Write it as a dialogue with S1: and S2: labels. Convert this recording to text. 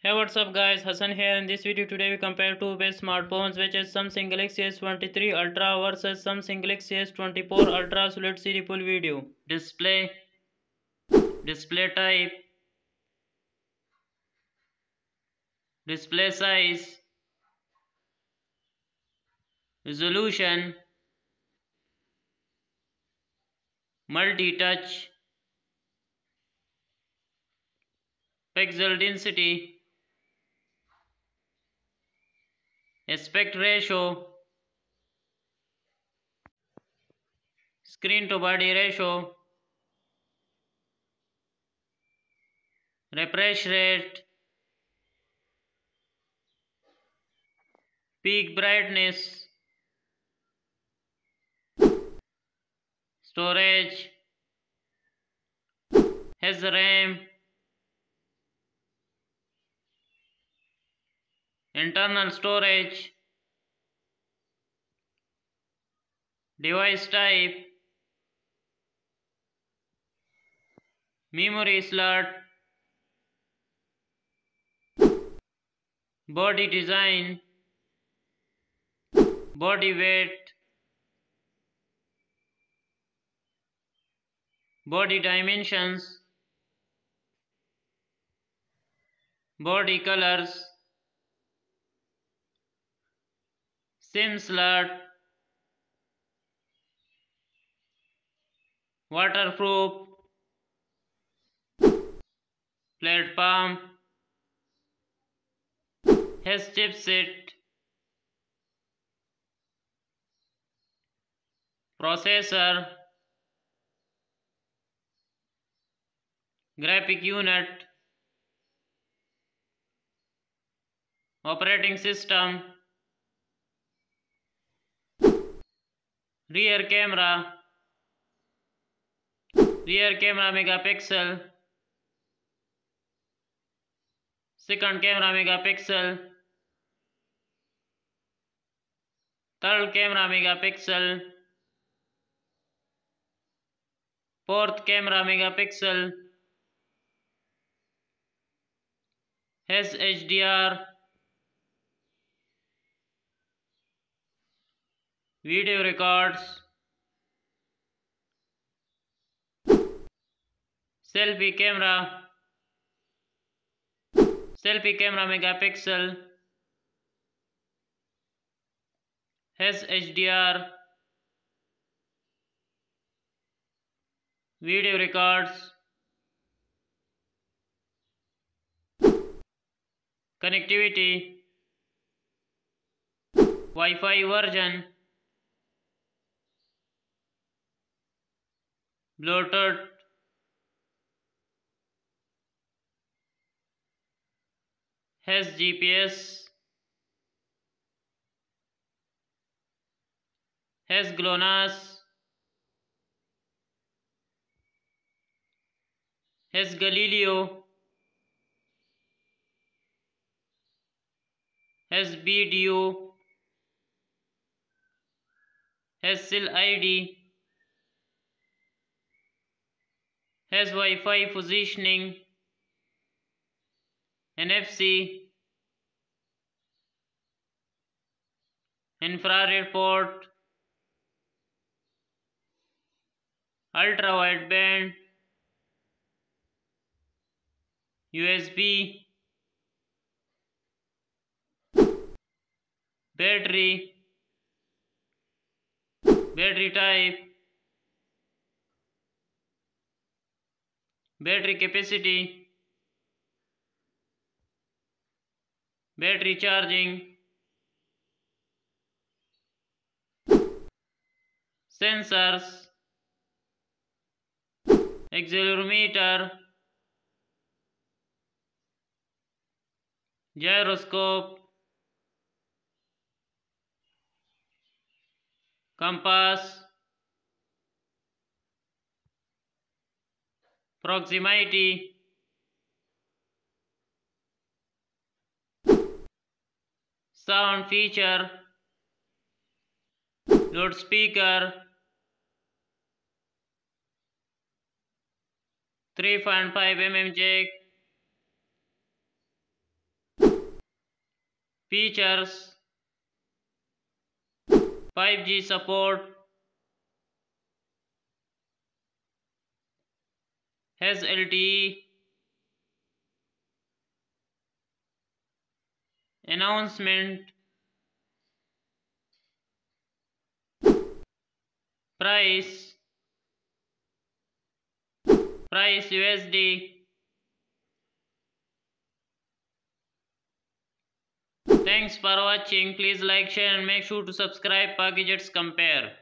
S1: Hey, what's up guys, Hassan here. In this video today we compare two best smartphones, which is Samsung Galaxy S23 Ultra versus Samsung Galaxy S24 Ultra. So let's see the full video. Display type, display size, resolution, multi-touch, pixel density, aspect ratio, screen to body ratio, refresh rate, peak brightness, storage, has RAM, internal storage, device type, memory slot, body design, body weight, body dimensions, body colors, SIM slot, waterproof, platform, has chipset, processor, graphic unit, operating system, rear camera, megapixel, second camera megapixel, third camera megapixel, fourth camera megapixel, has HDR, video records, selfie camera megapixel, has HDR, video records, connectivity, Wi-Fi version, Bluetooth, has GPS, has GLONASS, has Galileo, has Vedio, has SIL ID, has Wi-Fi positioning, NFC, infrared port, ultra wideband, USB, battery type, battery capacity, battery charging, sensors, accelerometer, gyroscope, compass, proximity, sound feature, loudspeaker, 3.5 mm jack, Features: 5G support, has LTE. Announcement: price USD. Thanks for watching. Please like, share and make sure to subscribe. Gatgets compare.